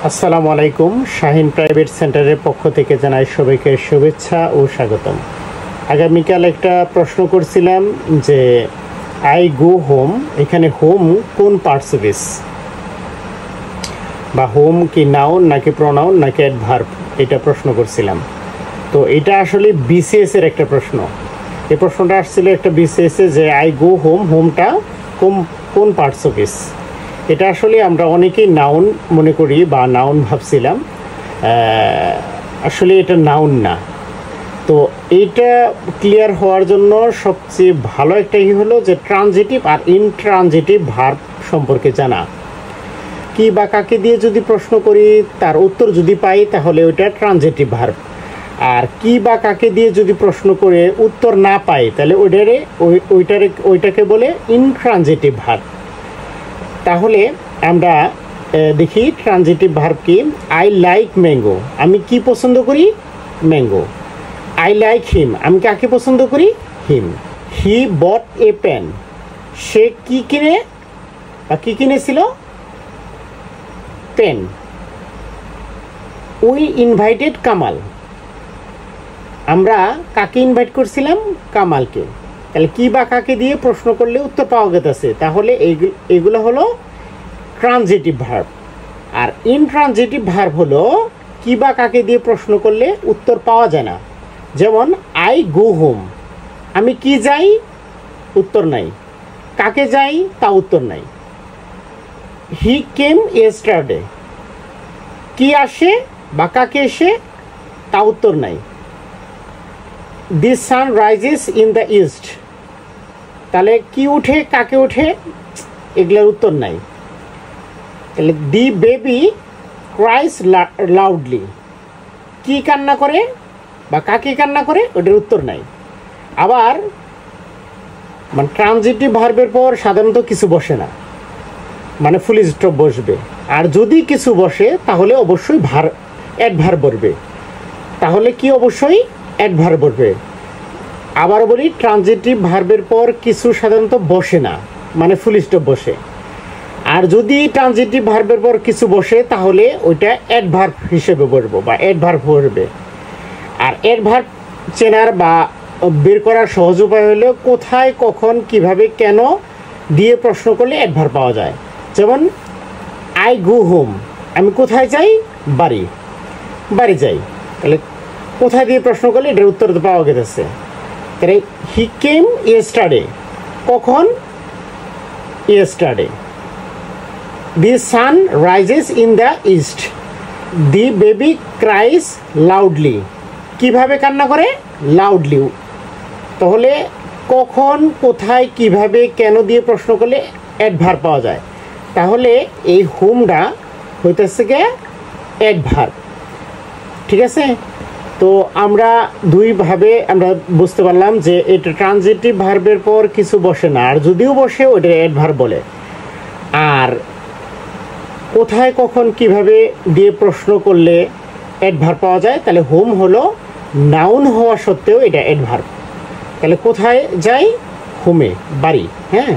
আসসালামু আলাইকুম। শাহিন প্রাইভেট সেন্টারের পক্ষ থেকে জানাই সবাইকে শুভেচ্ছা ও স্বাগতম। আগামীকাল একটা প্রশ্ন করছিলাম যে আই গো হোম, এখানে হোম কোন পার্টসিপিস, বা হোম কি নাউন নাকি প্রোনাউন নাকি অ্যাডভার্ব, এটা প্রশ্ন করছিলাম। তো এটা আসলে বিসিএস এর একটা প্রশ্ন। এই প্রশ্নটা আসছিল একটা বিসিএসে যে আই গো হোম, হোমটা কোন পার্টসিপিস। এটা আসলে আমরা অনেকেই নাউন মনে করি বা নাউন ভাবছিলাম, আসলে এটা নাউন না। তো এইটা ক্লিয়ার হওয়ার জন্য সবচেয়ে ভালো একটাই হলো যে ট্রানজিটিভ আর ইনট্রানজিটিভ ভার্ব সম্পর্কে জানা। কি বা কাকে দিয়ে যদি প্রশ্ন করি তার উত্তর যদি পাই তাহলে ওইটা ট্রানজিটিভ ভার্ব, আর কি বা কাকে দিয়ে যদি প্রশ্ন করে উত্তর না পাই তাহলে ওইটাকে বলে ইনট্রানজিটিভ ভার্ব। তাহলে আমরা দেখি ট্রানজিটিভ ভার্ব কি। আই লাইক ম্যাঙ্গো, আমি কি পছন্দ করি? ম্যাঙ্গো। আই লাইক হিম, আমি কাকে পছন্দ করি? হিম। হি বট এ পেন, সে কি কিনে বা কি কিনেছিল? পেন। উই ইনভাইটেড কামাল, আমরা কাকে ইনভাইট করছিলাম? কামালকে। তাহলে কি বা কাকে দিয়ে প্রশ্ন করলে উত্তর পাওয়া গেছে, তাহলে এগুলো হলো ট্রানজিটিভ ভার্ব। আর ইনট্রানজিটিভ ভার্ব হলো কি বা কাকে দিয়ে প্রশ্ন করলে উত্তর পাওয়া যায় না। যেমন আই গো হোম, আমি কি যাই? উত্তর নাই। কাকে যাই? তা উত্তর নাই। হি কেম ইয়েস্টারডে, কি আসে বা কাকে এসে? তা উত্তর নাই। The sun rises in the east, তাহলে কি উঠে কাকে উঠে? এগুলোর উত্তর নাই। তাহলে দি বেবি ক্রাইস লাউডলি, কি কান্না করে বা কাকে কান্না করে? ওটার উত্তর নাই। আবার মানে ট্রানজিটিভ ভার্বের পর সাধারণত কিছু বসে না, মানে ফুল স্টপ বসবে। আর যদি কিছু বসে তাহলে অবশ্যই অ্যাডভার্ব বসবে। তাহলে কি অবশ্যই অ্যাডভার্ব বসবে। আবার বলি, ট্রানজিটিভ ভার্বের পর কিছু সাধারণত বসে না, মানে ফুল স্টপ বসে। আর যদি ট্রানজিটিভ ভার্বের পর কিছু বসে তাহলে ওইটা অ্যাডভার্ব হিসেবে বসবো বা অ্যাডভার্ব বসবে। আর অ্যাডভার্ব চেনার বা বের করার সহজ উপায় হলো কোথায়, কখন, কিভাবে, কেন দিয়ে প্রশ্ন করলে অ্যাডভার্ব পাওয়া যায়। যেমন আই গো হোম, আমি কোথায় যাই? বাড়ি। বাড়ি যাই। তাহলে কোথায় দিয়ে প্রশ্ন করলে এটার উত্তর তো পাওয়া গেছে। তাহলে হি কেম ইয়েস্টারডে, কখন? Yesterday. The sun rises in the east, the baby ক্রাইস loudly, কিভাবে কান্না করে? লাউডলি। তাহলে কখন, কোথায়, কিভাবে, কেন দিয়ে প্রশ্ন করলে অ্যাডভার্ব পাওয়া যায়। তাহলে এই হোমটা হইতেছে গিয়ে অ্যাডভার্ব। ঠিক আছে? তো আমরা দুইভাবে আমরা বুঝতে পারলাম যে এটা ট্রানজিটিভ ভার্বের পর কিছু বসে না, আর যদিও বসে ওইটা অ্যাডভার্ব বলে। আর কোথায়, কখন, কিভাবে দিয়ে প্রশ্ন করলে অ্যাডভার্ব পাওয়া যায়, তাহলে হোম হলো নাউন হওয়া সত্ত্বেও এটা অ্যাডভার্ব। তাহলে কোথায় যাই? হোমে, বাড়ি। হ্যাঁ।